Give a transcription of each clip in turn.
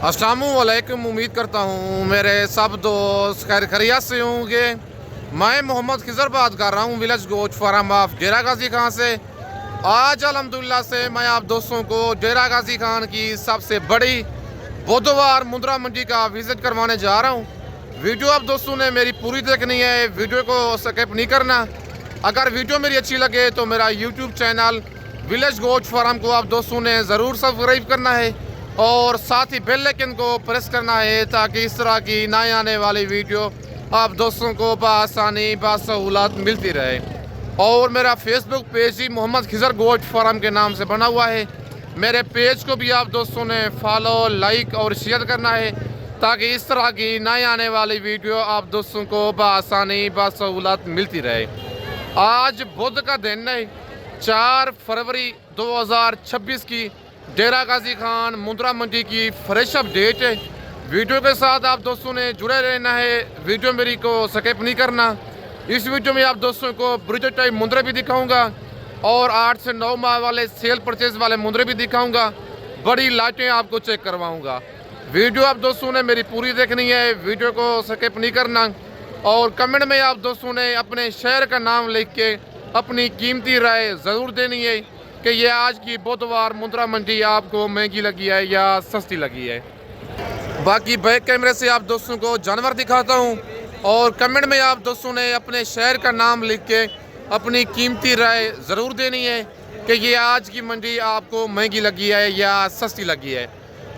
अस्सलामुअलैकुम। उम्मीद करता हूँ मेरे सब दोस्त खैर खैरियत से होंगे। मैं मोहम्मद खिजर बात कर रहा हूँ विलेज गोट फार्म ऑफ डेरा गाजी खान से। आज अल्हम्दुलिल्लाह से मैं आप दोस्तों को डेरा गाजी खान की सबसे बड़ी बुधवार मुंद्रा मंडी का विज़िट करवाने जा रहा हूँ। वीडियो आप दोस्तों ने मेरी पूरी देखनी है, वीडियो को स्किप नहीं करना। अगर वीडियो मेरी अच्छी लगे तो मेरा YouTube channel village goat farm को आप दोस्तों ने ज़रूर सब्सक्राइब करना है और साथ ही बेल आइकन को प्रेस करना है ताकि इस तरह की नए आने वाली वीडियो आप दोस्तों को बआसानी बासहूलत मिलती रहे। और मेरा फेसबुक पेज ही मोहम्मद खिजर गोट फार्म के नाम से बना हुआ है। मेरे पेज को भी आप दोस्तों ने फॉलो, लाइक और शेयर करना है ताकि इस तरह की नए आने वाली वीडियो आप दोस्तों को बआसानी बासहूलत मिलती रहे। आज बुध का दिन है, 4 फरवरी 2026 की डेरा गाजी खान मुंद्रा मंडी की फ्रेश अपडेट है। वीडियो के साथ आप दोस्तों ने जुड़े रहना है, वीडियो मेरी को स्किप नहीं करना। इस वीडियो में आप दोस्तों को ब्रिज टाइप मुंद्रे भी दिखाऊंगा और 8 से 9 माह वाले सेल परचेज वाले मुंद्रे भी दिखाऊंगा। बड़ी लाइटें आपको चेक करवाऊंगा। वीडियो आप दोस्तों ने मेरी पूरी देखनी है, वीडियो को स्किप नहीं करना। और कमेंट में आप दोस्तों ने अपने शहर का नाम लिख के अपनी कीमती राय ज़रूर देनी है कि ये आज की बुधवार मुंद्रा मंडी आपको महंगी लगी है या सस्ती लगी है। बाकी बैक कैमरे से आप दोस्तों को जानवर दिखाता हूँ और कमेंट में आप दोस्तों ने अपने शहर का नाम लिख के अपनी कीमती राय ज़रूर देनी है कि ये आज की मंडी आपको महंगी लगी है या सस्ती लगी है।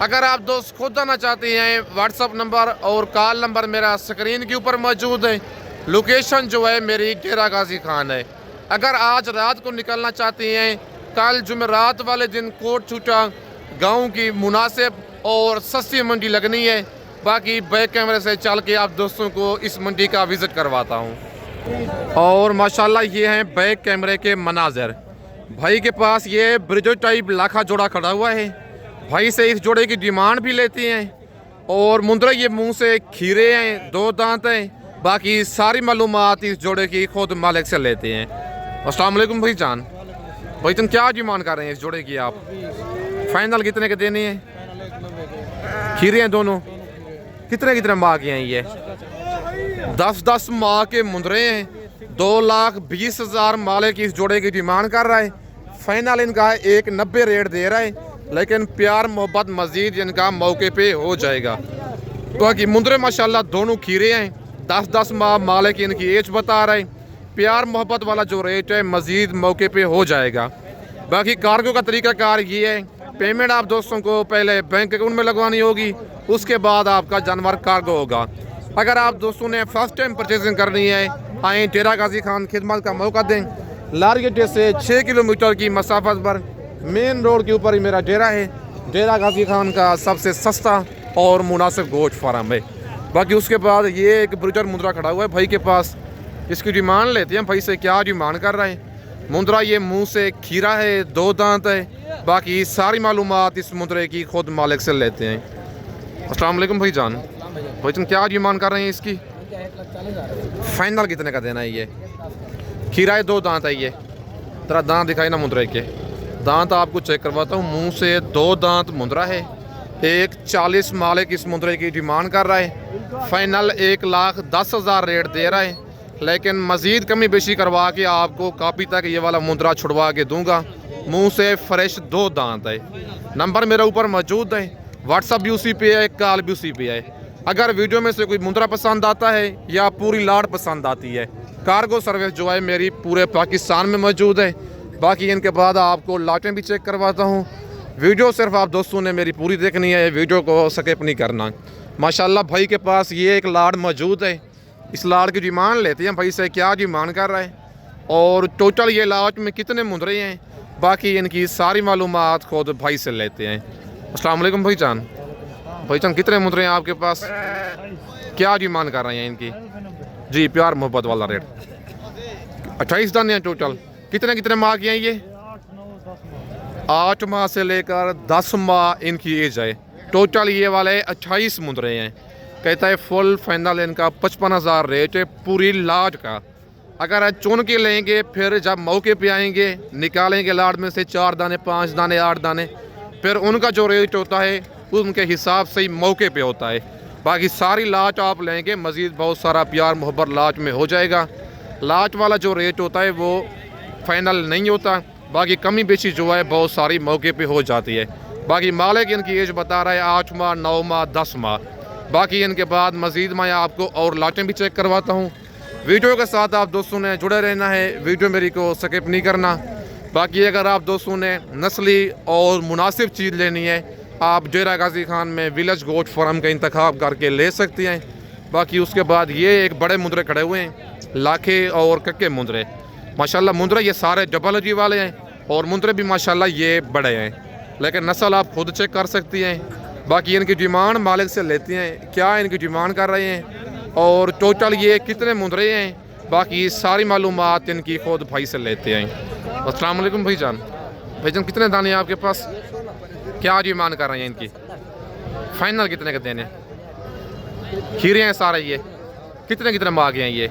अगर आप दोस्त खुद आना चाहते हैं, व्हाट्सअप नंबर और कॉल नंबर मेरा स्क्रीन के ऊपर मौजूद है। लोकेशन जो है मेरी डेरा गाजी खान है। अगर आज रात को निकलना चाहते हैं, कल जुमेरात वाले दिन कोट छूटा गाँव की मुनासिब और सस्ती मंडी लगनी है। बाकी बैक कैमरे से चल के आप दोस्तों को इस मंडी का विज़िट करवाता हूँ। और माशाल्लाह ये हैं बैक कैमरे के मनाज़र। भाई के पास ये ब्रिजो टाइप लाखा जोड़ा खड़ा हुआ है। भाई से इस जोड़े की डिमांड भी लेते हैं और मुंद्रा ये मुंह से खीरे हैं, 2 दांत हैं। बाकी सारी मालूमात इस जोड़े की खुद मालिक से लेते हैं। अस्सलाम वालेकुम भाई जान। भाई तुम क्या डिमांड कर रहे हैं इस जोड़े की? आप फाइनल कितने के देने हैं? खीरे हैं दोनों। कितने माह के हैं ये? 10-10 माह के मुंद्रे हैं। 2,20,000 मालिक इस जोड़े की डिमांड कर रहा है। फाइनल इनका 1,90 रेट दे रहा है, लेकिन प्यार मोहब्बत मजीद इनका मौके पे हो जाएगा। बाकी मुंद्रे माशाल्लाह दोनों खीरे हैं। 10-10 माह मालिक इनकी एज बता रहे हैं। प्यार मोहब्बत वाला जो रेट है मज़ीद मौके पे हो जाएगा। बाकी कार्गो का तरीक़ाकार ये है, पेमेंट आप दोस्तों को पहले बैंक अकाउंट में लगवानी होगी, उसके बाद आपका जानवर कार्गो होगा। अगर आप दोस्तों ने फर्स्ट टाइम परचेजिंग करनी है, आएँ डेरा गाजी खान खिदमत का मौका दें। लारगेटे से 6 किलोमीटर की मसाफत पर मेन रोड के ऊपर ही मेरा डेरा है। डेरा गाजी खान का सबसे सस्ता और मुनासिब गोट फार्म है। बाकी उसके बाद ये एक ब्रिजर मुंद्रा खड़ा हुआ है भाई के पास। इसकी डिमांड लेते हैं भाई से, क्या डिमांड कर रहे हैं। मुंद्रा ये मुंह से खीरा है, 2 दांत है। बाकी सारी मालूमात इस मुंद्रे की खुद मालिक से लेते हैं। अस्सलाम वालेकुम भाई जान। भाई तुम क्या डिमांड कर रहे हैं इसकी? फाइनल कितने का देना है ये? खीरा है, 2 दांत है। ये तेरा दांत दिखाई ना मुंद्रे के। दांत आपको चेक करवाता हूँ। मुंह से 2 दांत मुंद्रा है। 1,40 मालिक इस मुंद्रे की डिमांड कर रहा है। फाइनल 1,10,000 रेट दे रहा है, लेकिन मज़ीद कमी बेशी करवा के आपको कापी तक ये वाला मुंद्रा छुड़वा के दूंगा। मुंह से फ्रेश 2 दांत है। नंबर मेरे ऊपर मौजूद है, व्हाट्सअप भी उसी पे है, कॉल भी उसी पे है। अगर वीडियो में से कोई मुंद्रा पसंद आता है या पूरी लाड़ पसंद आती है, कार्गो सर्विस जो है मेरी पूरे पाकिस्तान में मौजूद है। बाकी इनके बाद आपको लाटें भी चेक करवाता हूँ। वीडियो सिर्फ आप दोस्तों ने मेरी पूरी देखनी है, वीडियो को स्किप नहीं करना। माशाल्लाह भाई के पास ये एक लाड़ मौजूद है। इस लाड़ की डिमांड लेते हैं भाई से, क्या डिमांड कर रहा है और टोटल ये लाट में कितने मुंद्रे हैं। बाकी इनकी सारी मालूमात खुद भाई से लेते हैं। अस्सलाम वालेकुम भाई जान। भाई जान कितने मुंद्रे हैं आपके पास? क्या डिमांड कर रहे हैं इनकी? जी प्यार मोहब्बत वाला रेट। 28 दाने हैं टोटल। कितने माह की हैं ये? 8 माह से लेकर 10 माह इनकी एज है। टोटल ये वाले 28 मुंद्रे हैं। कहता है फुल फाइनल इनका 55,000 रेट है पूरी लाट का। अगर चुन के लेंगे फिर जब मौके पे आएंगे निकालेंगे लाट में से 4 दाने, 5 दाने, 8 दाने, फिर उनका जो रेट होता है उनके हिसाब से ही मौके पे होता है। बाकी सारी लाच आप लेंगे, मज़ीद बहुत सारा प्यार मोहब्बत लाच में हो जाएगा। लाच वाला जो रेट होता है वो फाइनल नहीं होता, बाकी कमी बेशी जो है बहुत सारी मौके पे हो जाती है। बाकी मालिक इनकी एज बता रहा है 8 माह 9 माह 10 माह। बाकी इनके बाद मज़ीद मैं आपको और लाटें भी चेक करवाता हूँ। वीडियो के साथ आप दोस्तों ने जुड़े रहना है, वीडियो मेरी को स्किप नहीं करना। बाकी अगर आप दोस्तों ने नस्ली और मुनासिब चीज़ लेनी है, आप डेरा गाजी खान में विलेज गोट फार्म का इंतखाब करके ले सकते हैं। बाकी उसके बाद ये एक बड़े मुंदरे खड़े हुए हैं, लाखे और कक्के मुंदरे। माशाल्लाह मुंदरे ये सारे डबल जी वाले हैं और मुंदरे भी माशाल्लाह ये बड़े हैं, लेकिन नस्ल आप खुद चेक कर सकती हैं। बाकी इनकी डिमांड मालिक से लेती हैं, क्या इनकी डिमांड कर रहे हैं और टोटल ये कितने मुंदरे हैं, बाकी सारी मालूमात इनकी खुद भाई से लेते हैं। अस्सलाम वालेकुम भाईजान। भाईजान कितने दाने हैं आपके पास, क्या डिमांड कर रहे हैं इनकी, फाइनल कितने के देने? खीरे हैं सारे, ये कितने कितने मांगे हैं, ये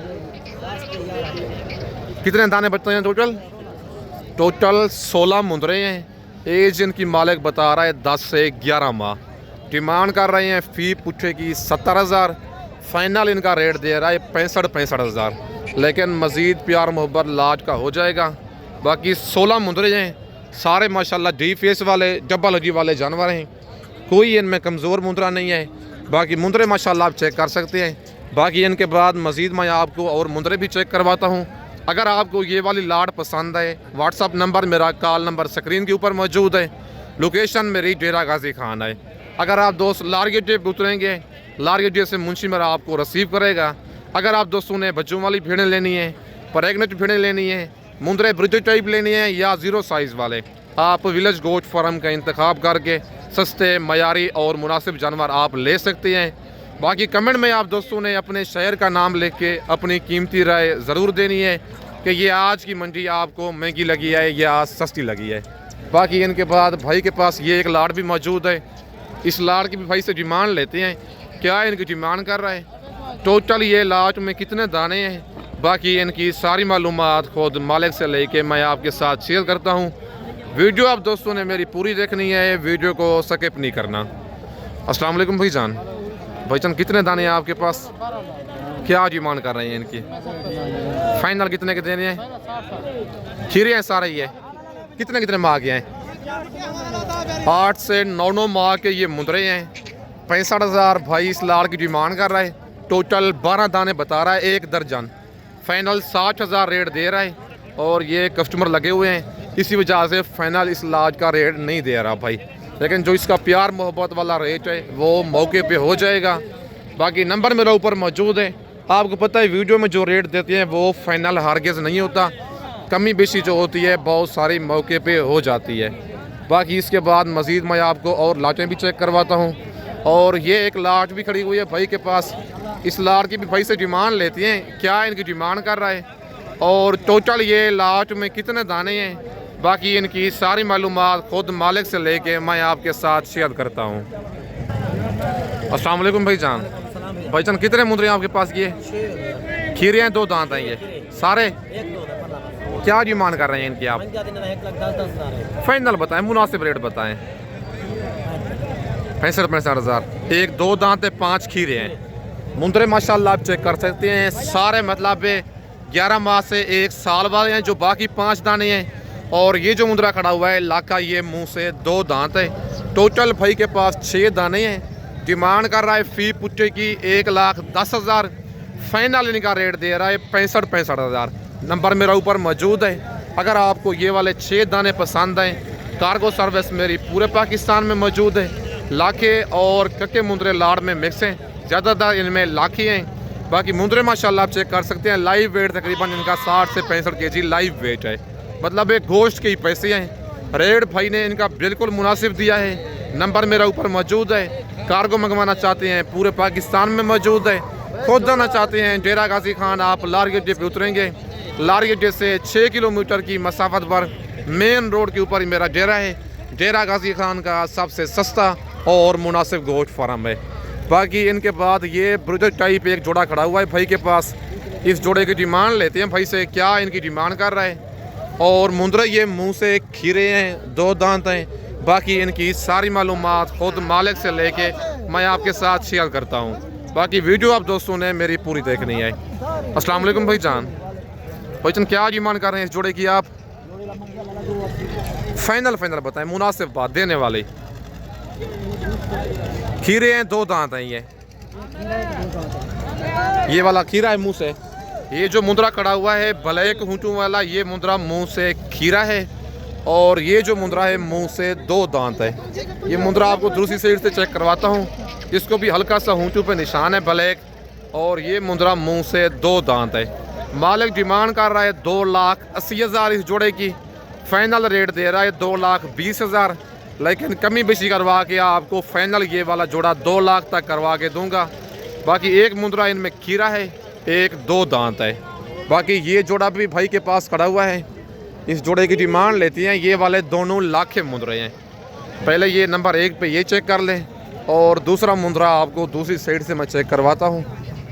कितने दाने बचते हैं? टोटल 16 मुंदरे हैं। एज इनकी मालिक बता रहा है 10 से 11 माह। डिमांड कर रहे हैं फ़ी पूछे की 70,000। फाइनल इनका रेट दे रहा है 65 हज़ार, लेकिन मज़ीद प्यार मोहब्बत लाज का हो जाएगा। बाकी 16 मुंदरे हैं सारे माशाल्लाह डी फेस वाले जब्बा लगी वाले जानवर हैं, कोई इनमें कमज़ोर मुंदरा नहीं है। बाकी मुंदरे माशाल्लाह आप चेक कर सकते हैं। बाकी इनके बाद मज़ीद मैं आपको और मुंदरे भी चेक करवाता हूँ। अगर आपको ये वाली लाट पसंद है, व्हाट्सअप नंबर मेरा कॉल नंबर स्क्रीन के ऊपर मौजूद है। लोकेशन मेरी डेरा गाजी खान है। अगर आप दोस्त लारगेटे पे उतरेंगे, लारगेटे से मुंशी मेरा आपको रिसीव करेगा। अगर आप दोस्तों ने बच्चों वाली भेड़ें लेनी है, प्रेगनेंट भेड़ें लेनी है, मुंदरे ब्रिज टाइप लेनी है या ज़ीरो साइज़ वाले, आप विलेज गोट फार्म का इंतखाब करके सस्ते मयारी और मुनासिब जानवर आप ले सकते हैं। बाकी कमेंट में आप दोस्तों ने अपने शहर का नाम लिख के अपनी कीमती राय ज़रूर देनी है कि ये आज की मंडी आपको महंगी लगी है या सस्ती लगी है। बाकी इनके बाद भाई के पास ये एक लाट भी मौजूद है। इस लाट की भी भाई से डिमांड लेते हैं, क्या इनकी डिमांड कर रहा है, टोटल ये लाट में कितने दाने हैं। बाकी इनकी सारी मालूमात खुद मालिक से लेके मैं आपके साथ शेयर करता हूँ। वीडियो आप दोस्तों ने मेरी पूरी देखनी है, वीडियो को स्किप नहीं करना। अस्सलाम वालेकुम भाईजान। भाईजान कितने दाने हैं आपके पास, क्या डिमांड कर रहे हैं इनकी, फाइनल कितने के देने हैं? खीरे हैं सारे, ये कितने कितने माह के हैं? 8 से 9 माह के ये मुंदरे हैं। 65,000 भाई इस लाड़ की डिमांड कर रहा है। टोटल 12 दाने बता रहा है, 1 दर्जन। फाइनल 60,000 रेट दे रहा है और ये कस्टमर लगे हुए हैं, इसी वजह से फाइनल इस लाज का रेट नहीं दे रहा भाई, लेकिन जो इसका प्यार मोहब्बत वाला रेट है वो मौके पे हो जाएगा। बाकी नंबर मेरा ऊपर मौजूद है। आपको पता है वीडियो में जो रेट देते हैं वो फाइनल हारगेज नहीं होता, कमी बेशी जो होती है बहुत सारी मौके पे हो जाती है। बाकी इसके बाद मज़ीद मैं आपको और लाटें भी चेक करवाता हूँ। और ये एक लाट भी खड़ी हुई है भाई के पास। इस लाट की भी भाई से डिमांड लेती हैं, क्या इनकी डिमांड कर रहा है और टोटल ये लाट में कितने दाने हैं। बाकी इनकी सारी मालूमात खुद मालिक से लेके मैं आपके साथ शेयर करता हूँ। अस्सलाम वालेकुम भाईजान। भाईजान कितने मुंदरे हैं आपके पास? ये खीरे हैं, 2 दांत हैं ये सारे, क्या डिमांड कर रहे हैं इनकी आप? फाइनल बताएं, मुनासिब रेट बताएं। 65 हज़ार। 1 2 दांत है, 5 खीरे हैं। मुंदरे माशाल्लाह आप चेक कर सकते हैं सारे, मतलब 11 माह से 1 साल वाले हैं, जो बाकी 5 दाने हैं। और ये जो मुंदरा खड़ा हुआ है लाका, ये मुंह से 2 दांत है। टोटल भाई के पास 6 दाने हैं। डिमांड कर रहा है फ़ी पुट्टे की 1,10,000। फाइनल इनका रेट दे रहा है 65 हज़ार। नंबर मेरा ऊपर मौजूद है। अगर आपको ये वाले 6 दाने पसंद हैं, कार्गो सर्विस मेरी पूरे पाकिस्तान में मौजूद है। लाखे और कक्के मुंदरे लाड़ में मिक्स हैं, ज़्यादातर इनमें लाखे हैं। बाकी मुंदरे माशाल्लाह आप चेक कर सकते हैं, लाइव वेट तकरीबन इनका 60 से 65 kg लाइव वेट है, मतलब एक गोश्त के ही पैसे हैं। रेट भाई ने इनका बिल्कुल मुनासिब दिया है। नंबर मेरा ऊपर मौजूद है। कार्गो मंगवाना चाहते हैं पूरे पाकिस्तान में मौजूद है। खुद जाना चाहते हैं डेरा गाजी खान, आप लारगेटे पे उतरेंगे। लारगेटे से 6 किलोमीटर की मसाफत पर मेन रोड के ऊपर ही मेरा डेरा है। डेरा गाजी खान का सबसे सस्ता और मुनासिब गोश्त फार्म है। बाकी इनके बाद ये ब्रुजर टाइप एक जोड़ा खड़ा हुआ है भाई के पास। इस जोड़े की डिमांड लेते हैं भाई से, क्या इनकी डिमांड कर रहा है। और मुंदरा ये मुंह से खीरे हैं, 2 दांत हैं। बाकी इनकी सारी मालूमात खुद मालिक से लेके मैं आपके साथ शेयर करता हूँ। बाकी वीडियो आप दोस्तों ने मेरी पूरी देखनी है। अस्सलाम वालेकुम भाईजान। भाईजान क्या डिमांड कर रहे हैं इस जोड़े की आप? फाइनल बताएं, मुनासिब बात देने वाले। खीरे हैं, 2 दांत हैं ये वाला खीरा है मुंह से। ये जो मुंद्रा कड़ा हुआ है ब्लैक हूंटू वाला, ये मुंद्रा मुंह से खीरा है। और ये जो मुंद्रा है मुंह से 2 दांत है। ये मुंद्रा आपको दूसरी साइड से चेक करवाता हूँ। इसको भी हल्का सा हूंटू पे निशान है ब्लैक। और ये मुंद्रा मुंह से 2 दांत है। मालिक डिमांड कर रहा है 2,80,000 इस जोड़े की। फाइनल रेट दे रहा है 2,20,000, लेकिन कमी बेशी करवा के आपको फाइनल ये वाला जोड़ा 2 लाख तक करवा के दूंगा। बाकी एक मुंद्रा इनमें खीरा है, एक 2 दांत है। बाकी ये जोड़ा भी भाई के पास खड़ा हुआ है। इस जोड़े की डिमांड लेती हैं ये वाले दोनों लाखे मुंद्रे हैं। पहले ये नंबर 1 पे ये चेक कर लें और दूसरा मुंद्रा आपको दूसरी साइड से मैं चेक करवाता हूँ।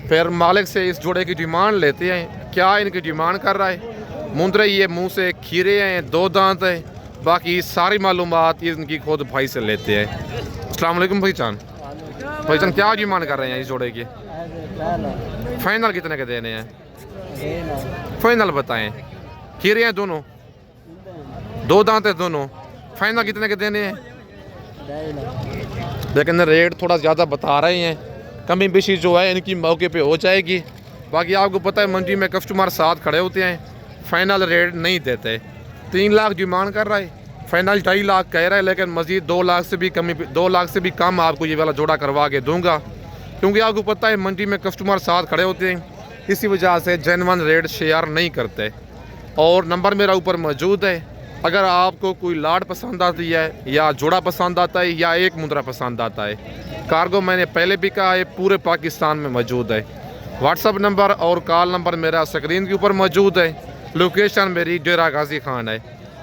फिर मालिक से इस जोड़े की डिमांड लेते हैं, क्या इनकी डिमांड कर रहा है। मुंद्रे ये मुंह से खीरे हैं, 2 दांत है। बाकी सारी मालूमात इनकी खुद भाई से लेते हैं। अस्सलाम वालेकुम भाईजान। भाईजान क्या डिमांड कर रहे हैं इस जोड़े की? फाइनल कितने के देने हैं? फाइनल बताएं। खीरे हैं दोनों, 2 दांत है दोनों। फाइनल कितने के देने हैं? लेकिन रेट थोड़ा ज़्यादा बता रहे हैं। कमी बेशी जो है इनकी मौके पे हो जाएगी। बाकी आपको पता है मंडी में कस्टमर साथ खड़े होते हैं, फाइनल रेट नहीं देते। 3 लाख डिमांड कर रहा है, फाइनल 2.5 लाख कह रहा है। लेकिन मज़ीद 2 लाख से भी कमी, 2 लाख से भी कम आपको ये वाला जोड़ा करवा के दूंगा। क्योंकि आपको पता है मंडी में कस्टमर साथ खड़े होते हैं, इसी वजह से जेन्युइन रेट शेयर नहीं करते। और नंबर मेरा ऊपर मौजूद है। अगर आपको कोई लाट पसंद आती है या जोड़ा पसंद आता है या एक मुंद्रा पसंद आता है, कार्गो मैंने पहले भी कहा है पूरे पाकिस्तान में मौजूद है। व्हाट्सअप नंबर और कॉल नंबर मेरा स्क्रीन के ऊपर मौजूद है। लोकेशन मेरी डेरा गाजी खान है।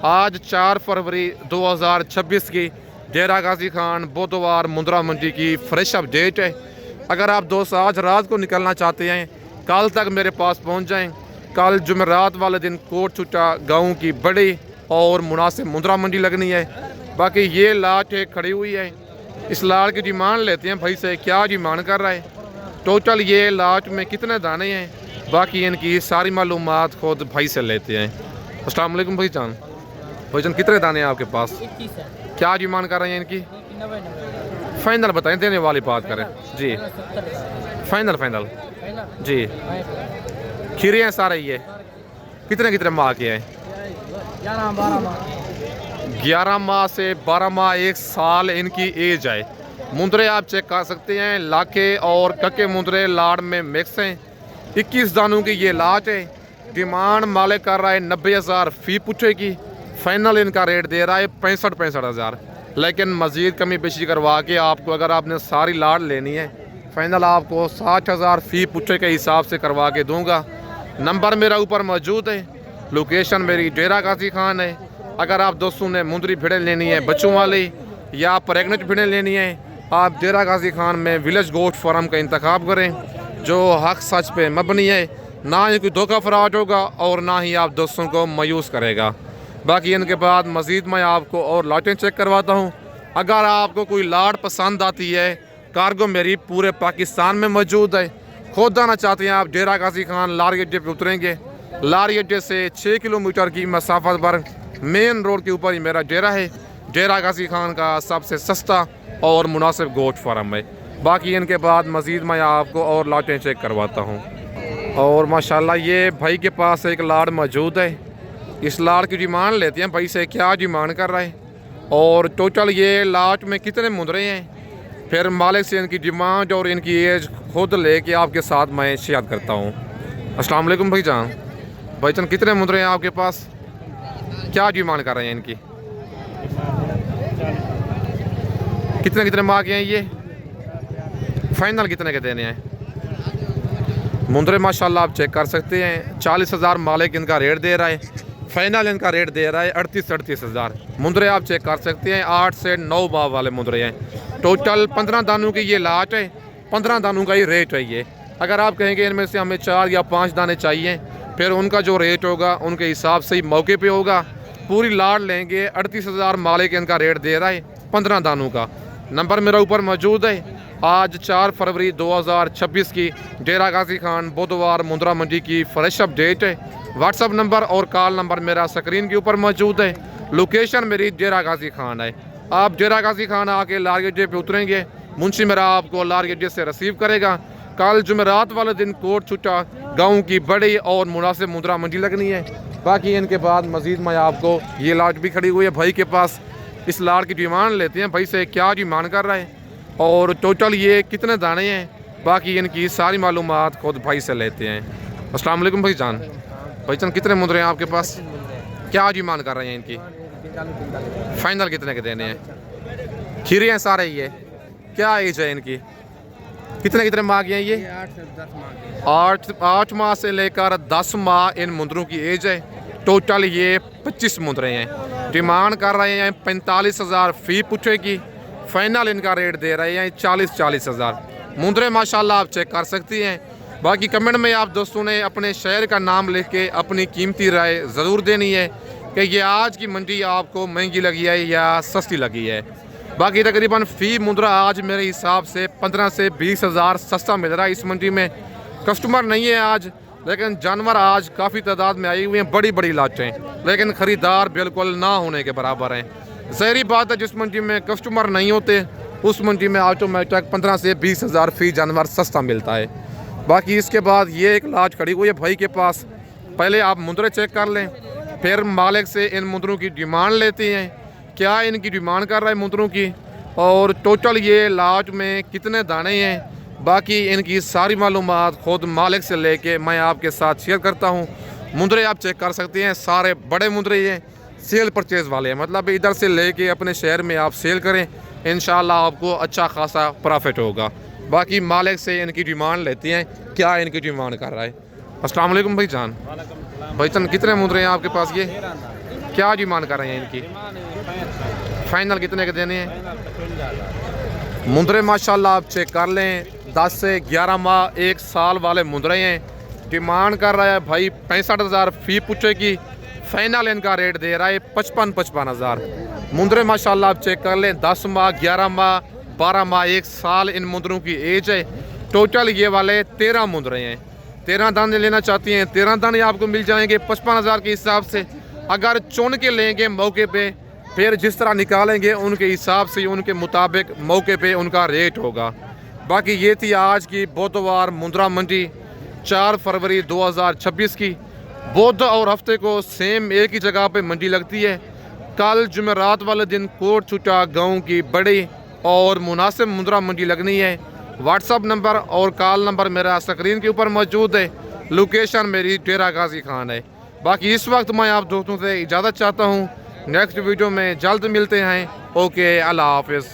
आज 4 फरवरी 2026 की डेरा गाजी खान बुधवार मुंद्रा मंडी की फ्रेश अपडेट है। अगर आप दोस्त आज रात को निकलना चाहते हैं, कल तक मेरे पास पहुंच जाएं। कल जुमेरात वाले दिन कोट छुट्टा गाँव की बड़ी और मुनासिब मुंद्रा मंडी लगनी है। बाकी ये लाट एक खड़ी हुई है, इस लाट की डिमांड लेते हैं भाई से, क्या डिमांड कर रहा है। टोटल ये लाट में कितने दाने हैं, बाकी इनकी सारी मालूमात खुद भाई से लेते हैं। अस्सलाम वालेकुम भाईजान। भाईजान कितने दाने हैं आपके पास? 21 है। क्या डिमांड कर रहे हैं इनकी? 90 फाइनल बताएं, देने वाली बात करें जी। फाइनल जी। खीरे हैं सारे ये, कितने माह के हैं? 11 माह से 12 माह, 1 साल इनकी एज है। मुंद्रे आप चेक कर सकते हैं, लाखे और कके मुंद्रे लाड़ में मिक्स हैं। 21 दानों की ये लाट है। डिमांड मालिक कर रहा है 90,000 फी पुट्ठे की। फाइनल इनका रेट दे रहा है 65,000। लेकिन मज़ीद कमी बेशी करवा के आपको, अगर आपने सारी लाट लेनी है, फाइनल आपको 60,000 फी पुट्ठे के हिसाब से करवा के दूंगा। नंबर मेरा ऊपर मौजूद है। लोकेशन मेरी डेरा गाजी खान है। अगर आप दोस्तों ने मुंदरी भिड़ें लेनी है बच्चों वाली या प्रेगनेंट भिड़ें लेनी है, आप डेरा गाजी खान में विलेज गोट फार्म का इंतखाब करें, जो हक सच पे मबनी है। ना ही कोई धोखा फराड होगा और ना ही आप दोस्तों को मायूस करेगा। बाकी इनके बाद मज़ीद मैं आपको और लाटें चेक करवाता हूँ। अगर आपको कोई लाट पसंद आती है, कार्गो मेरी पूरे पाकिस्तान में मौजूद है। खुद आना चाहते हैं आप, डेरा गाजी खान लारी अड्डे पर उतरेंगे। लारी अड्डे से 6 किलोमीटर की मसाफत पर मेन रोड के ऊपर ही मेरा डेरा है। डेरा गाजी खान का सबसे सस्ता और मुनासिब गोट फार्म है। बाकी इनके बाद मज़ीद मैं आपको और लाटें चेक करवाता हूँ। और माशाल्लाह ये भाई के पास एक लाड़ मौजूद है। इस लाड़ की डिमांड लेते हैं भाई से, क्या डिमांड कर रहा है और टोटल ये लाट में कितने मुंदरे हैं। फिर मालिक से इनकी डिमांड और इनकी एज खुद लेके आपके साथ मैं शेयर करता हूँ। अस्सलाम वालेकुम भाईजान। भाईजान कितने मुंदरे हैं आपके पास? क्या डिमांड कर रहे हैं इनकी? कितने माह के हैं ये? फाइनल कितने के देने हैं? मुंदरे माशाल्लाह आप चेक कर सकते हैं। 40,000 मालिक इनका रेट दे रहा है। फाइनल इनका रेट दे रहा है 38,000। मुंदरे आप चेक कर सकते हैं, 8 से 9 माह वाले मुंदरे हैं। टोटल 15 दानों की ये लाट है। 15 दानों का ही रेट है ये। अगर आप कहेंगे इनमें से हमें 4 या 5 दाने चाहिए, फिर उनका जो रेट होगा उनके हिसाब से ही मौके पे होगा। पूरी लाट लेंगे 38,000 मालिक इनका रेट दे रहा है 15 दानों का। नंबर मेरा ऊपर मौजूद है। आज 4 फरवरी 2026 की डेरा गाजी खान बुधवार मुंद्रा मंडी की फ्रेश अपडेट है। व्हाट्सअप नंबर और कॉल नंबर मेरा स्क्रीन के ऊपर मौजूद है। लोकेशन मेरी डेरा गाजी खान है। आप डेरा गाजी खान आके लार गेटे पे उतरेंगे, मुंशी मेरा आपको लार गेटे से रिसीव करेगा। कल जुमेरात वाले दिन कोट छुट्टा गाँव की बड़ी और मुनासिब मुंद्रा मंडी लगनी है। बाकी इनके बाद मज़ीद मैं आपको ये लाट भी खड़ी हुई है भाई के पास, इस लाट की डिमांड लेते हैं भाई से, क्या डिमांड कर रहा है और टोटल ये कितने दाने हैं, बाकी इनकी सारी मालूमात खुद भाई से लेते हैं। अस्सलाम वालेकुम भाई जान। भाई जान कितने मुंद्रे हैं आपके पास, क्या डिमांड कर रहे हैं इनकी, फाइनल कितने के देने हैं? खीरे हैं सारे ये, क्या एज है इनकी, कितने कितने माह की हैं ये? 8 माह से लेकर 10 माह इन मुंदरों की एज है। टोटल ये 25 मुंदरे हैं। डिमांड कर रहे हैं 45,000 फ़ी पूछे की, फाइनल इनका रेट दे रहे हैं 40,000। मुंदरे माशाल्लाह आप चेक कर सकती हैं। बाकी कमेंट में आप दोस्तों ने अपने शहर का नाम लिख के अपनी कीमती राय ज़रूर देनी है कि ये आज की मंडी आपको महंगी लगी है या सस्ती लगी है। बाकी तकरीबन फ़ी मुंदरा आज मेरे हिसाब से 15 से 20,000 सस्ता मिल रहा है इस मंडी में। कस्टमर नहीं है आज, लेकिन जानवर आज काफ़ी तादाद में आई हुई हैं, बड़ी बड़ी लाटें, लेकिन ख़रीदार बिल्कुल ना होने के बराबर हैं। ज़ाहिरी बात है जिस मंडी में कस्टमर नहीं होते उस मंडी में ऑटोमेटिक 15 से 20,000 फ़ी जानवर सस्ता मिलता है। बाकी इसके बाद ये एक लाट खड़ी हुई है भाई के पास, पहले आप मुंदरे चेक कर लें, फिर मालिक से इन मुंदरों की डिमांड लेते हैं, क्या इनकी डिमांड कर रहा है मुंदरों की और टोटल ये लाट में कितने दाने हैं। बाकी इनकी सारी मालूमात खुद मालिक से लेके मैं आपके साथ शेयर करता हूँ। मुंदरे आप चेक कर सकते हैं, सारे बड़े मुंदरे ये सेल परचेज़ वाले हैं, मतलब इधर से लेके अपने शहर में आप सेल करें, इंशाल्लाह आपको अच्छा खासा प्रॉफिट होगा। बाकी मालिक से इनकी डिमांड लेते हैं, क्या इनकी डिमांड कर रहा है। अस्सलाम वालेकुम भाई जान। भाई जान कितने मुंदरे हैं आपके पास, ये क्या डिमांड कर रहे हैं इनकी, फाइनल कितने के देने हैं? मुंदरे माशाल्लाह आप चेक कर लें 10 से 11 माह 1 साल वाले मुंदरे हैं। डिमांड कर रहा है भाई 65,000 फ़ी पूछे की, फाइनल इनका रेट दे रहा है 55,000। मुंदरे माशाल्लाह आप चेक कर लें 10 माह 11 माह 12 माह 1 साल इन मुंदरों की एज है। टोटल ये वाले 13 मुंदरे हैं। 13 दाने लेना चाहती हैं 13 दाने आपको मिल जाएंगे 55,000 के हिसाब से। अगर चुन के लेंगे मौके पे, फिर जिस तरह निकालेंगे उनके हिसाब से उनके मुताबिक मौके पे उनका रेट होगा। बाकी ये थी आज की बुधवार मुंद्रा मंडी 4 फरवरी 2026 की। बुध और हफ्ते को सेम एक ही जगह पे मंडी लगती है। कल जुमेरात वाले दिन कोट छुट्टा गाँव की बड़ी और मुनासिब मुंद्रा मंडी लगनी है। व्हाट्सअप नंबर और कॉल नंबर मेरा स्क्रीन के ऊपर मौजूद है। लोकेशन मेरी डेरा गाजी खान है। बाकी इस वक्त मैं आप दोस्तों से इजाज़त चाहता हूँ। नेक्स्ट वीडियो में जल्द मिलते हैं। ओके, अल्लाह हाफिज़।